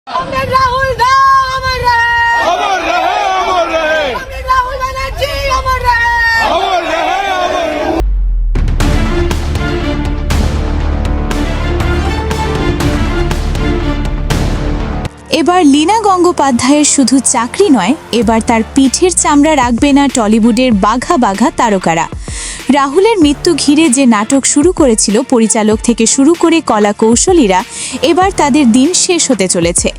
अमर राहुल दा अमर रहे, अमर रहे, अमर रहे, अमर राहुल बनर्जी अमर रहे। अमर रहे, अमर। এবার লীনা গঙ্গোপাধ্যায়ের শুধু চাকরি নয়, এবার তার পিঠের চামড়া রাখবে না টলিউডের বাঘা বাঘা তারকারা। রাহুলের মৃত্যু ঘিরে যে নাটক শুরু করেছিল পরিচালক থেকে শুরু করে কলা কৌশলীরা, এবার তাদের দিন শেষ হতে চলেছে।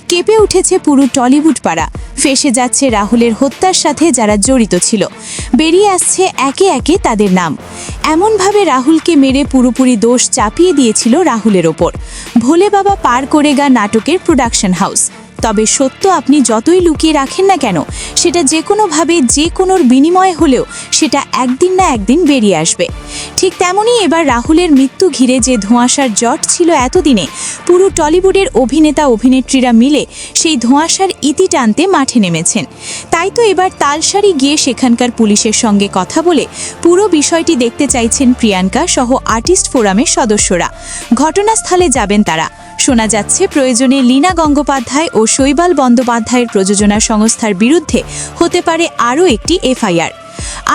কেঁপে উঠেছে পুরো টলিউড পাড়া, ফেঁসে যাচ্ছে রাহুলের হত্যার সাথে যারা জড়িত ছিল, বেরিয়ে আসছে একে একে তাদের নাম। এমনভাবে রাহুলকে মেরে পুরোপুরি দোষ চাপিয়ে দিয়েছিল রাহুলের ওপর ভোলে বাবা পার করেগা নাটকের প্রোডাকশন হাউস। তবে সত্য আপনি যতই লুকিয়ে রাখেন না কেন, সেটা যে কোনোভাবে যে কোনোর বিনিময়ে হলেও সেটা একদিন না একদিন বেরিয়ে আসবে। ঠিক তেমনই এবার রাহুলের মৃত্যু ঘিরে যে ধোঁয়াশার জট ছিল এতদিনে, পুরো টলিউডের অভিনেতা অভিনেত্রীরা মিলে সেই ধোঁয়াশার ইতি টানতে মাঠে নেমেছেন। তাই তো এবার তালসারি গিয়ে সেখানকার পুলিশের সঙ্গে কথা বলে পুরো বিষয়টি দেখতে চাইছেন প্রিয়াঙ্কা সহ আর্টিস্ট ফোরামের সদস্যরা। ঘটনাস্থলে যাবেন তারা। শোনা যাচ্ছে প্রয়োজনে লীনা গঙ্গোপাধ্যায় ও শৈবাল বন্দ্যোপাধ্যায়ের প্রযোজনা সংস্থার বিরুদ্ধে হতে পারে আরও একটি এফআইআর।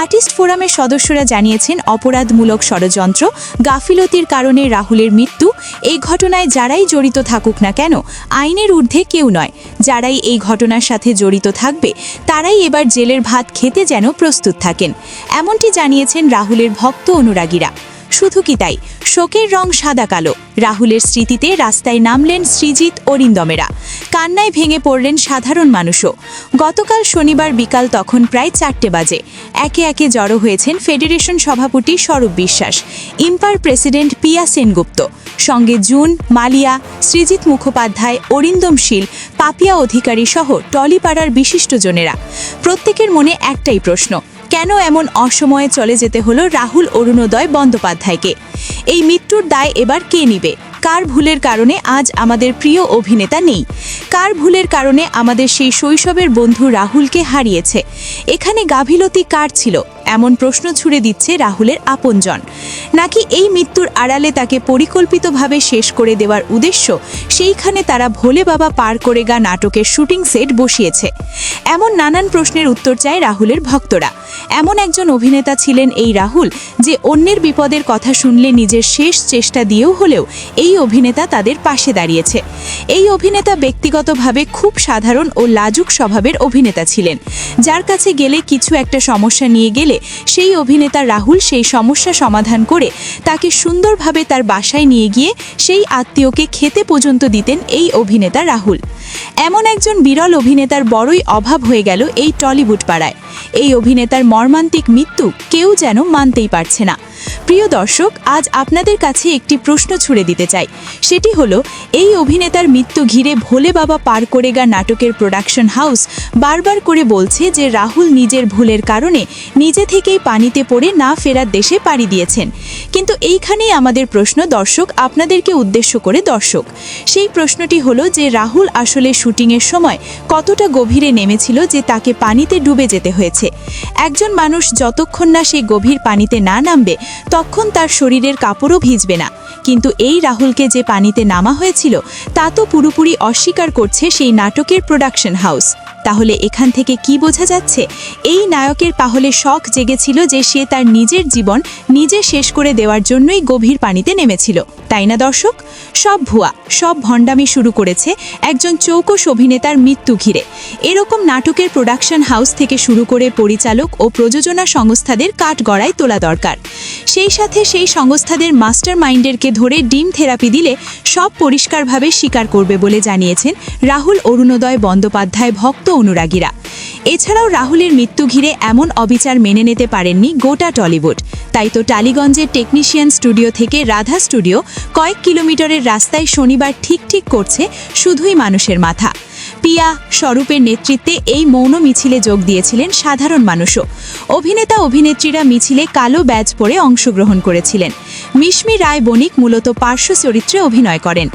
আর্টিস্ট ফোরামের সদস্যরা জানিয়েছেন, অপরাধমূলক ষড়যন্ত্র, গাফিলতির কারণে রাহুলের মৃত্যু। এই ঘটনায় যারাই জড়িত থাকুক না কেন, আইনের ঊর্ধ্বে কেউ নয়। যারাই এই ঘটনার সাথে জড়িত থাকবে তারাই এবার জেলের ভাত খেতে যেন প্রস্তুত থাকেন, এমনটি জানিয়েছেন রাহুলের ভক্ত অনুরাগীরা। শুধু কি তাই, শোকের রং সাদা কালো। রাহুলের স্মৃতিতে রাস্তায় নামলেন সৃজিত, অরিন্দমেরা। কান্নায় ভেঙে পড়লেন সাধারণ মানুষও। গতকাল শনিবার বিকাল তখন প্রায় 4টে বাজে একে একে জড়ো হয়েছেন ফেডারেশন সভাপতি স্বরূপ বিশ্বাস, ইম্পার প্রেসিডেন্ট পিয়া সেনগুপ্ত, সঙ্গে জুন, মালিয়া, সৃজিত মুখোপাধ্যায়, অরিন্দম শীল, পাপিয়া অধিকারী সহ টলিপাড়ার বিশিষ্টজনেরা। প্রত্যেকের মনে একটাই প্রশ্ন, কেন এমন অসময়ে চলে যেতে হলো রাহুল অরুণোদয় বন্দ্যোপাধ্যায়কে? এই মৃত্যুর দায় এবার কে নিবে? কার ভুলের কারণে আজ আমাদের প্রিয় অভিনেতা নেই? কার ভুলের কারণে আমাদের সেই শৈশবের বন্ধু রাহুলকে হারিয়েছে? এখানে গাফিলতি কার ছিল? এমন প্রশ্ন ছুড়ে দিচ্ছে রাহুলের আপনজন। নাকি এই মৃত্যুর আড়ালে তাকে পরিকল্পিতভাবে শেষ করে দেওয়ার উদ্দেশ্য সেইখানে তারা ভোলে বাবা পার করেগা নাটকের শুটিং সেট বসিয়েছে? এমন নানান প্রশ্নের উত্তর চায় রাহুলের ভক্তরা। এমন একজন অভিনেতা ছিলেন এই রাহুল, যে অন্যের বিপদের কথা শুনলে নিজের শেষ চেষ্টা দিয়েও হলেও এই অভিনেতা তাদের পাশে দাঁড়িয়েছে। এই অভিনেতা ব্যক্তিগতভাবে খুব সাধারণ ও লাজুক স্বভাবের অভিনেতা ছিলেন, যার কাছে গেলে কিছু একটা সমস্যা নিয়ে গেলে সেই অভিনেতা রাহুল সেই সমস্যা সমাধান করে তাকে সুন্দরভাবে তার বাসায় নিয়ে গিয়ে সেই আত্মীয়কে খেতে পর্যন্ত দিতেন এই অভিনেতা রাহুল। এমন একজন বিরল অভিনেতার বড়ই অভাব হয়ে গেল এই টলিউড পাড়ায়। এই অভিনেতার মর্মান্তিক মৃত্যু কেউ যেন মানতেই পারছে না। প্রিয় দর্শক, আজ আপনাদের কাছে একটি প্রশ্ন ছুড়ে দিতে চাই। সেটি হলো, এই অভিনেতার মৃত্যু ঘিরে ভোলে বাবা পার করেগা নাটকের প্রোডাকশন হাউস বারবার করে বলছে যে রাহুল নিজের ভুলের কারণে নিজে থেকেই পানিতে পড়ে না ফেরার দেশে পাড়ি দিয়েছেন। কিন্তু এইখানেই আমাদের প্রশ্ন, দর্শক আপনাদেরকে উদ্দেশ্য করে দর্শক, সেই প্রশ্নটি হলো যে রাহুল আসলে শুটিংয়ের সময় কতটা গভীরে নেমেছিল যে তাকে পানিতে ডুবে যেতে হয়েছে। একজন মানুষ যতক্ষণ না সেই গভীর পানিতে না নামবে তখন তার শরীরের কাপড়ও ভিজবে না। কিন্তু এই রাহুলকে যে পানিতে নামা হয়েছিল তা তো পুরোপুরি অস্বীকার করছে সেই নাটকের প্রোডাকশন হাউস। তাহলে এখান থেকে কি বোঝা যাচ্ছে? এই নায়কের তাহলে শখ জেগেছিল যে সে তার নিজের জীবন নিজে শেষ করে দেওয়ার জন্যই গভীর পানিতে নেমেছিল, তাই না দর্শক? সব ভুয়া, সব ভণ্ডামি শুরু করেছে একজন চৌকস অভিনেতার মৃত্যু ঘিরে। এরকম নাটকের প্রোডাকশন হাউস থেকে শুরু করে পরিচালক ও প্রযোজনা সংস্থাদের কাঠগড়ায় তোলা দরকার। সেই সাথে সেই সংস্থাদের মাস্টার মাইন্ডেরকে ধরে ডিম থেরাপি দিলে সব পরিষ্কারভাবে স্বীকার করবে বলে জানিয়েছেন রাহুল অরুণোদয় বন্দ্যোপাধ্যায় ভক্ত অনুরাগীরা। এছাড়াও রাহুলের মৃত্যু ঘিরে এমন অবিচার মেনে নিতে পারেননি গোটা টলিউড। তাই তো টালিগঞ্জের টেকনিশিয়ান স্টুডিও থেকে রাধা স্টুডিও কয়েক কিলোমিটারের রাস্তায় শনিবার ঠিক করছে শুধুই মানুষের মাথা। পিয়া, স্বরূপের নেতৃত্বে এই মৌন মিছিলে যোগ দিয়েছিলেন সাধারণ মানুষও। অভিনেতা অভিনেত্রীরা মিছিলে কালো ব্যাজ পরে অংশগ্রহণ করেছিলেন। মিশমি রায় বণিক মূলত পার্শ্ব চরিত্রে অভিনয় করেন।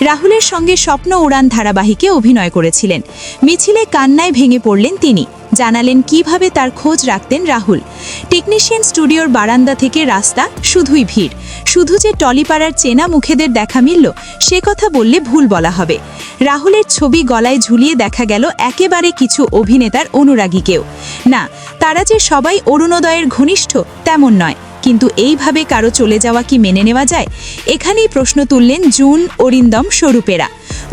রাহুলের সঙ্গে স্বপ্ন উড়ান ধারাবাহিকে অভিনয় করেছিলেন। মিছিলে কান্নায় ভেঙে পড়লেন তিনি। জানালেন কিভাবে তার খোঁজ রাখতেন রাহুল। টেকনিশিয়ান স্টুডিওর বারান্দা থেকে রাস্তা শুধুই ভিড়। শুধু যে টলিপাড়ার চেনা মুখেদের দেখা মিলল সে কথা বললে ভুল বলা হবে। রাহুলের ছবি গলায় ঝুলিয়ে দেখা গেল একেবারে কিছু অভিনেতার অনুরাগীকেও। না, তারা যে সবাই অরুণোদয়ের ঘনিষ্ঠ তেমন নয়, কিন্তু এইভাবে কারো চলে যাওয়া কি মেনে নেওয়া যায়? এখানেই প্রশ্ন তুললেন জুন, অরিন্দম, স্বরূপেরা।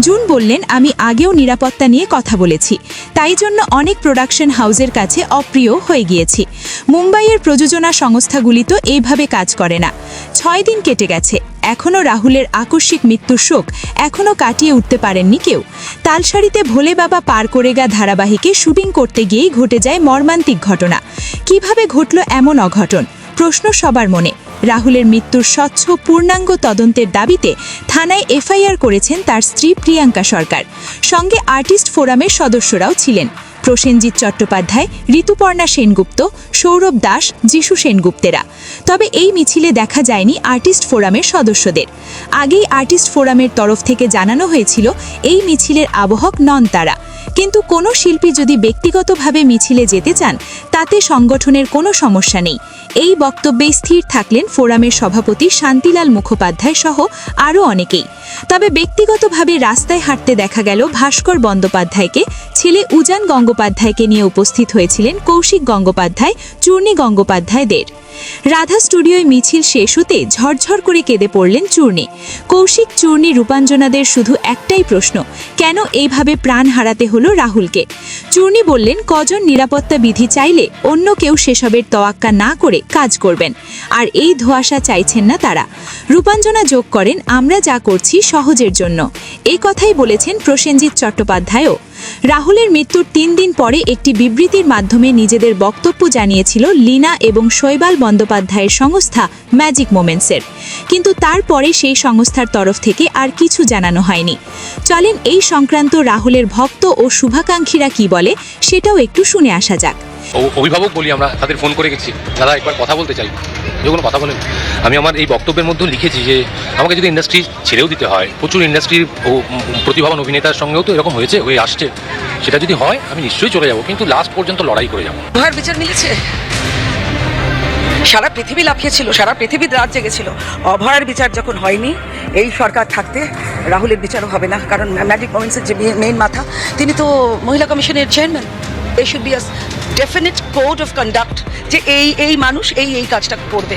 জুন বললেন, আমি আগেও নিরাপত্তা নিয়ে কথা বলেছি, তাই জন্য অনেক প্রোডাকশন হাউসের কাছে অপ্রিয় হয়ে গিয়েছি। মুম্বাইয়ের প্রযোজনা সংস্থাগুলি তো এইভাবে কাজ করে না। 6 দিন কেটে গেছে, এখনও রাহুলের আকস্মিক মৃত্যুর শোক এখনও কাটিয়ে উঠতে পারেননি কেউ। তালসারিতে ভোলে বাবা পার করেগা ধারাবাহিকে শুটিং করতে গিয়েই ঘটে যায় মর্মান্তিক ঘটনা। কিভাবে ঘটল এমন অঘটন? প্রশ্ন সবার মনে। রাহুলের মৃত্যুর স্বচ্ছ পূর্ণাঙ্গ তদন্তের দাবিতে থানায় এফআইআর করেছেন তার স্ত্রী প্রিয়াঙ্কা সরকার। সঙ্গে আর্টিস্ট ফোরামের সদস্যরাও ছিলেন। প্রসেনজিৎ চট্টোপাধ্যায়, ঋতুপর্ণা সেনগুপ্ত, সৌরভ দাস, যিশু সেনগুপ্তেরা। তবে এই মিছিলে দেখা যায়নি আর্টিস্ট ফোরামের সদস্যদের। আগেই আর্টিস্ট ফোরামের তরফ থেকে জানানো হয়েছিল এই মিছিলের আবহক নন তারা। কিন্তু কোনো শিল্পী যদি ব্যক্তিগতভাবে মিছিলে যেতে চান তাতে সংগঠনের কোনো সমস্যা নেই। এই বক্তব্যে স্থির থাকলেন ফোরামের সভাপতি শান্তিলাল মুখোপাধ্যায় সহ আরও অনেকেই। তবে ব্যক্তিগতভাবে রাস্তায় হাঁটতে দেখা গেল ভাস্কর বন্দ্যোপাধ্যায়কে। ছেলে উজান গঙ্গোপাধ্যায়কে নিয়ে উপস্থিত হয়েছিলেন কৌশিক গঙ্গোপাধ্যায়, চূর্ণী গঙ্গোপাধ্যায়দের। রাধা স্টুডিওয় মিছিল শেষ হতে ঝরঝর করে কেঁদে পড়লেন চূর্ণী। কৌশিক, চূর্ণী, রূপাঞ্জনাদের শুধু একটাই প্রশ্ন, কেন এইভাবে প্রাণ হারাতে হলো রাহুলকে? চূর্ণী বললেন, কজন নিরাপত্তা বিধি চাইলে অন্য কেউ সেসবের তোয়াক্কা না করে কাজ করবেন, আর এই ধোঁয়াশা চাইছেন না তারা। রূপাঞ্জনা যোগ করেন, আমরা যা করছি সহজের জন্য। এই কথাই বলেছেন প্রসেনজিৎ চট্টোপাধ্যায়ও। রাহুলের মৃত্যুর 3 দিন পরে একটি বিবৃতির মাধ্যমে নিজেদের বক্তব্য জানিয়েছিল লীনা এবং শৈবাল বন্দ্যোপাধ্যায়ের সংস্থা ম্যাজিক মোমেন্টসের। কিন্তু তারপরে সেই সংস্থার তরফ থেকে আর কিছু জানানো হয়নি। চলেন এই সংক্রান্ত রাহুলের ভক্ত ও শুভাকাঙ্ক্ষীরা কি বলে সেটাও একটু শুনে আসা যাক। অভিভাবক বলি আমরা, তাদের ফোন করে গেছি, দাদা একবার কথা বলতে চাই। যখন কথা বলেন, আমি আমার এই বক্তব্যের মধ্যেও লিখেছি যে আমাকে যদি ইন্ডাস্ট্রি ছেড়েও দিতে হয়, প্রচুর ইন্ডাস্ট্রির প্রতিভাবান অভিনেতার সঙ্গেও তো এরকম হয়ে আসছে, সেটা যদি হয় আমি নিশ্চয়ই চলে যাব, কিন্তু লাস্ট পর্যন্ত লড়াই করে যাব। অভয়ার বিচার মিলেছে, সারা পৃথিবী লাফিয়েছিল, সারা পৃথিবীর রাত জেগেছিল। অভয়ার বিচার যখন হয়নি, এই সরকার থাকতে রাহুলের বিচারও হবে না, কারণ ম্যাজিক মোমেন্টসের যে মেইন মাথা তিনি তো মহিলা কমিশনের chairman. They should be a definite code of conduct যে এই মানুষ এই কাজটা করবে।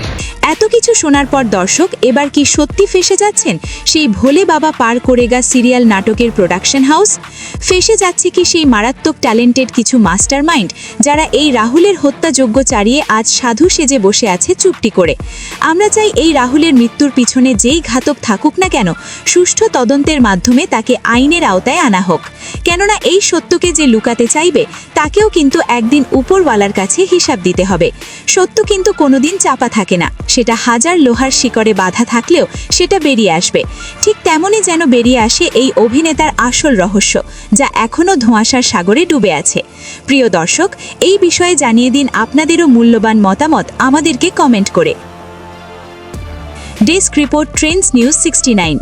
এত কিছু শোনার পর দর্শক এবার কি সত্যি ফেসে যাচ্ছেন সেই ভোলে বাবা পার করেগা সিরিয়াল নাটকের প্রোডাকশন হাউস? ফেসে যাচ্ছে কি সেই মারাত্মক ট্যালেন্টেড কিছু মাস্টার মাইন্ড যারা এই রাহুলের হত্যাযজ্ঞ চালিয়ে আজ সাধু সেজে বসে আছে চুপটি করে? আমরা চাই এই রাহুলের মৃত্যুর পিছনে যেই ঘাতক থাকুক না কেন, সুষ্ঠু তদন্তের মাধ্যমে তাকে আইনের আওতায় আনা হোক। কেননা এই সত্যকে যে লুকাতে চাইবে তাকেও কিন্তু একদিন উপরওয়ালার কাছে হিসাব দিতে হবে। সত্য কিন্তু কোনোদিন চাপা থাকে না, সেটা হাজার লোহার শিকড়ে বাঁধা থাকলেও সেটা বেরিয়ে আসবে। ঠিক তেমনই যেন বেরিয়ে আসে এই অভিনেতার আসল রহস্য, যা এখনও ধোঁয়াশার সাগরে ডুবে আছে। প্রিয় দর্শক, এই বিষয়ে জানিয়ে দিন আপনাদেরও মূল্যবান মতামত আমাদেরকে কমেন্ট করে। Desk report, Trends news 69।